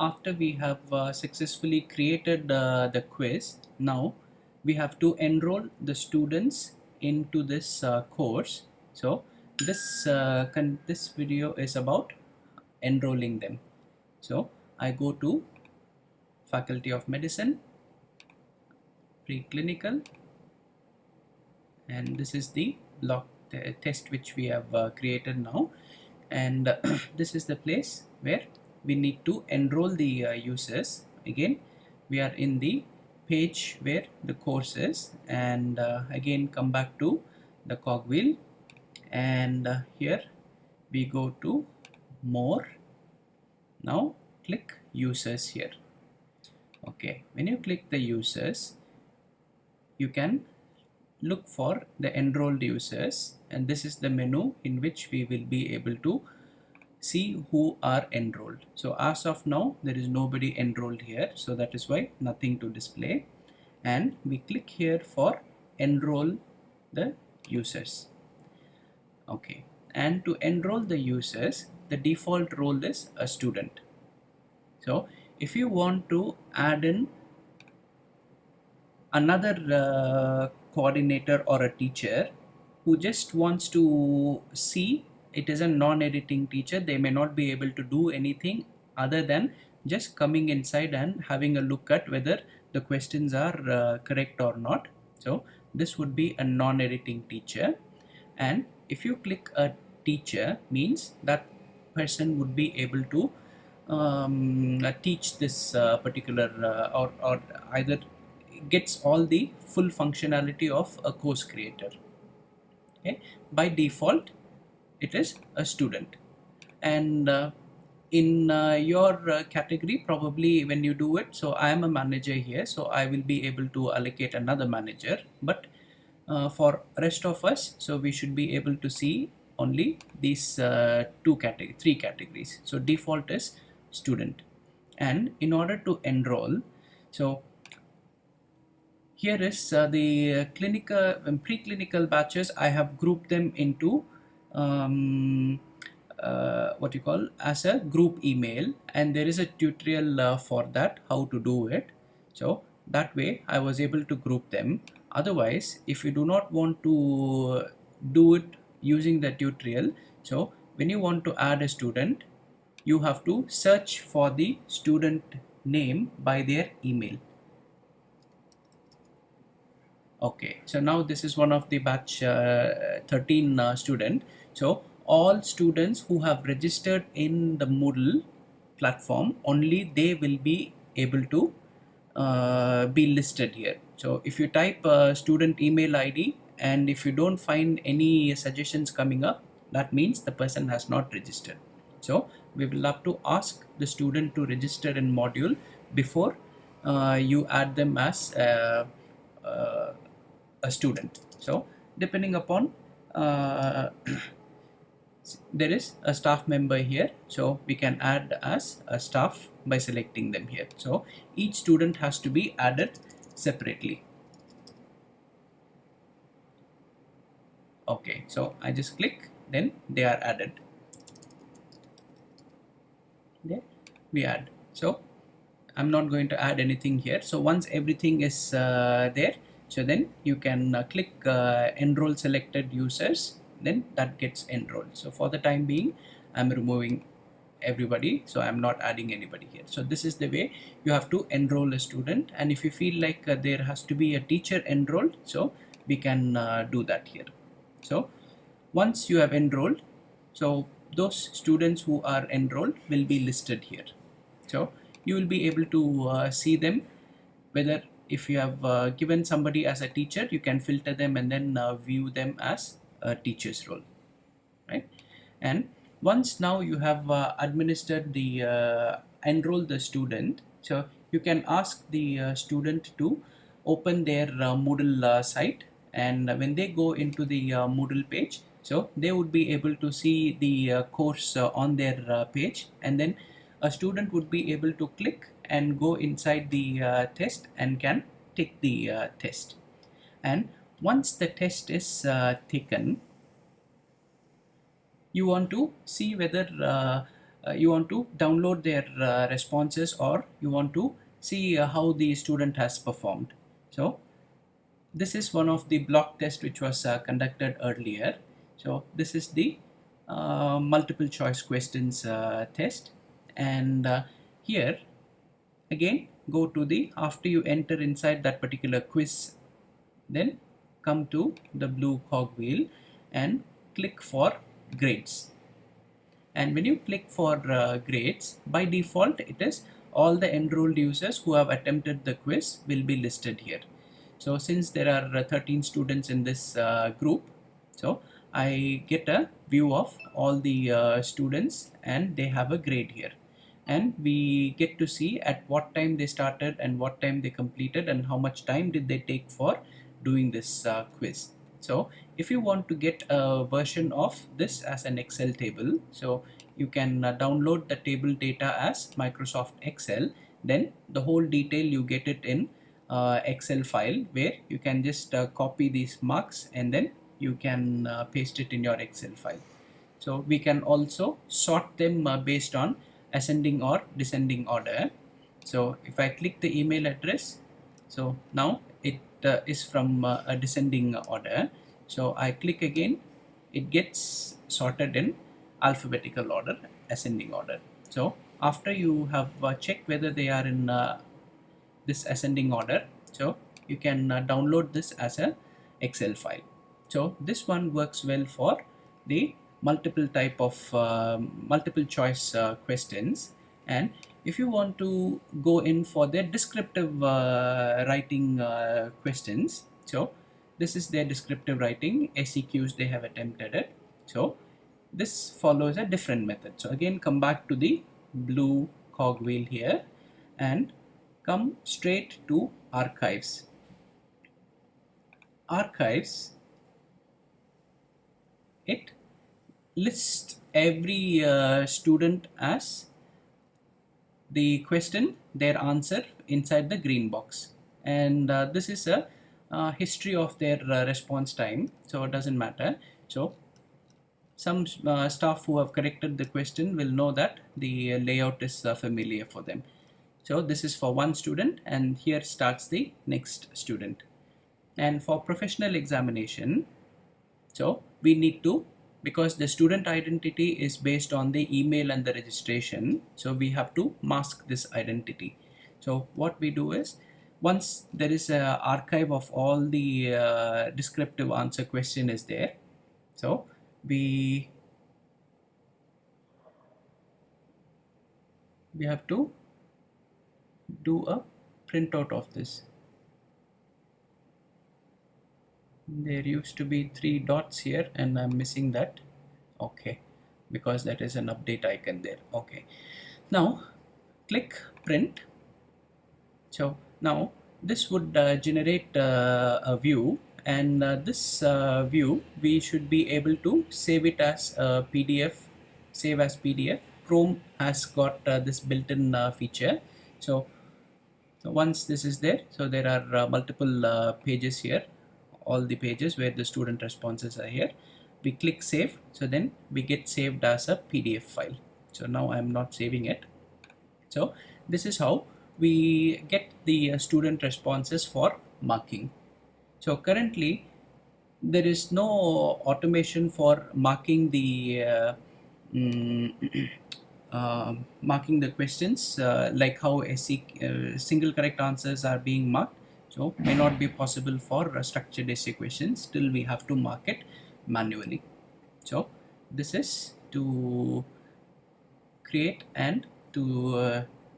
after we have successfully created the quiz, now we have to enroll the students into this course. So this video is about enrolling them. So I go to Faculty of Medicine, preclinical, and this is the block test which we have created now, and this is the place where we need to enroll the users. Again, we are in the page where the course is, and again come back to the cogwheel, and here we go to more. Now click users here. Okay, when you click the users, you can look for the enrolled users, and this is the menu in which we will be able to see who are enrolled. So as of now there is nobody enrolled here, so that is why nothing to display, and we click here for enroll the users. Okay, and to enroll the users, the default role is a student. So if you want to add in another coordinator or a teacher who just wants to see, it is a non-editing teacher, they may not be able to do anything other than just coming inside and having a look at whether the questions are correct or not. So this would be a non-editing teacher, and if you click a teacher, means that person would be able to teach this particular or either gets all the full functionality of a course creator. Okay, by default it is a student, and in your category, probably when you do it, so I am a manager here, so I will be able to allocate another manager, but for rest of us, so we should be able to see only these three categories. So default is student, and in order to enroll, so here is the clinical and preclinical batches. I have grouped them into what you call as a group email, and there is a tutorial for that, how to do it. So that way I was able to group them. Otherwise, if you do not want to do it using the tutorial, so when you want to add a student, you have to search for the student name by their email. Okay, so now this is one of the batch 13 student. So all students who have registered in the Moodle platform, only they will be able to be listed here. So if you type student email ID, and if you don't find any suggestions coming up, that means the person has not registered. So we will have to ask the student to register in module before you add them as a student. So depending upon there is a staff member here, so we can add as a staff by selecting them here. So each student has to be added separately. Okay, so I just click, then they are added. There we add. So I'm not going to add anything here. So once everything is there, so then you can click enroll selected users, then that gets enrolled. So for the time being, I'm removing everybody, so I'm not adding anybody here. So this is the way you have to enroll a student, and if you feel like there has to be a teacher enrolled, so we can do that here. So once you have enrolled, so those students who are enrolled will be listed here. So you will be able to see them, whether if you have given somebody as a teacher, you can filter them and then view them as a teacher's role, right? And once now you have administered the enroll the student, so you can ask the student to open their Moodle site, and when they go into the Moodle page, so they would be able to see the course on their page, and then a student would be able to click and go inside the test and can take the test. And once the test is taken, you want to see whether you want to download their responses, or you want to see how the student has performed. So this is one of the block test which was conducted earlier. So this is the multiple choice questions test, and here again go to the, after you enter inside that particular quiz, then come to the blue cogwheel and click for grades. And when you click for grades, by default it is all the enrolled users who have attempted the quiz will be listed here. So since there are 13 students in this group, so I get a view of all the students and they have a grade here, and we get to see at what time they started and what time they completed and how much time did they take for doing this quiz. So if you want to get a version of this as an Excel table, so you can download the table data as Microsoft Excel, then the whole detail you get it in Excel file, where you can just copy these marks and then you can paste it in your Excel file. So we can also sort them based on ascending or descending order. So if I click the email address, so now it is from a descending order. So I click again, it gets sorted in alphabetical order, ascending order. So after you have checked whether they are in this ascending order, so you can download this as a Excel file. So this one works well for the multiple type of multiple choice questions. And if you want to go in for their descriptive writing questions, so this is their descriptive writing SEQs they have attempted it. So this follows a different method. So again, come back to the blue cogwheel here and come straight to archives. Archives, it lists every student as the question, their answer inside the green box, and this is a history of their response time, so it doesn't matter. So some staff who have corrected the question will know that the layout is familiar for them. So this is for one student, and here starts the next student. And for professional examination, so we need to, because the student identity is based on the email and the registration, so we have to mask this identity. So what we do is, once there is an archive of all the descriptive answer question is there, so we have to do a printout of this. There used to be 3 dots here and I'm missing that. Okay, because that is an update icon there. Okay, now click print. So now this would generate a view, and this view we should be able to save it as a PDF, save as PDF. Chrome has got this built-in feature. So once this is there, so there are multiple pages here, all the pages where the student responses are here. We click save, so then we get saved as a PDF file. So now I'm not saving it. So this is how we get the student responses for marking. So currently there is no automation for marking the marking the questions like how single correct answers are being marked. So may not be possible for structured essay questions. Still we have to mark it manually. So this is to create and to